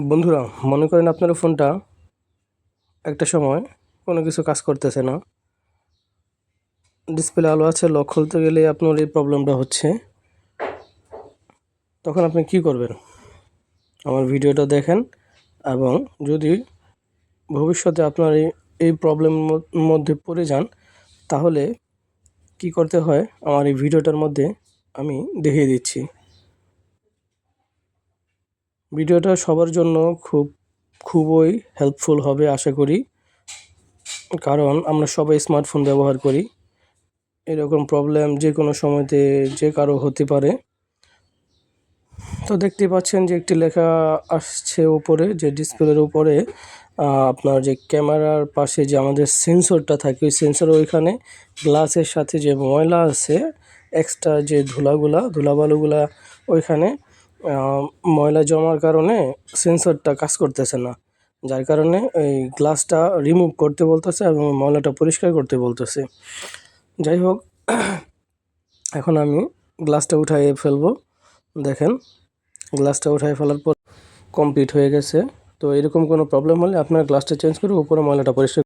বন্ধুরা, মনে করেন আপনার ফোনটা একটা সময় কোনো কিছু কাজ করতেছে না, ডিসপ্লে আলো আছে, লক খুলতে গেলে আপনার এই প্রবলেমটা হচ্ছে। তখন আপনি কি করবেন? আমার ভিডিওটা দেখেন, এবং যদি ভবিষ্যতে আপনার এই প্রবলেমের মধ্যে পড়ে যান, তাহলে কি করতে হয় আমার এই ভিডিওটার মধ্যে আমি দেখিয়ে দিচ্ছি। ভিডিওটা সবার জন্য খুবই হেল্পফুল হবে আশা করি, কারণ আমরা সবাই স্মার্টফোন ব্যবহার করি। এরকম প্রবলেম যে কোনো সময়তে যে কারো হতে পারে। তো দেখতে পাচ্ছেন যে একটি লেখা আসছে উপরে, যে ডিসপ্লের উপরে আপনার যে ক্যামেরার পাশে যে আমাদের সেন্সরটা থাকে, ওই সেন্সর ওইখানে গ্লাসের সাথে যে ময়লা আছে, এক্সট্রা যে ধুলাবালুগুলা ওইখানে ময়লা জমার কারণে সেন্সরটা কাজ করতেছে না, যার কারণে এই গ্লাসটা রিমুভ করতে বলতেছে এবং ময়লাটা পরিষ্কার করতে বলতেছে। যাই হোক, এখন আমি গ্লাসটা উঠাইয়ে ফেলবো। দেখেন, গ্লাসটা উঠাই ফেলার পর কমপ্লিট হয়ে গেছে। তো এরকম কোনো প্রবলেম হলে আপনার গ্লাসটা চেঞ্জ করে উপরে ময়লাটা পরিষ্কার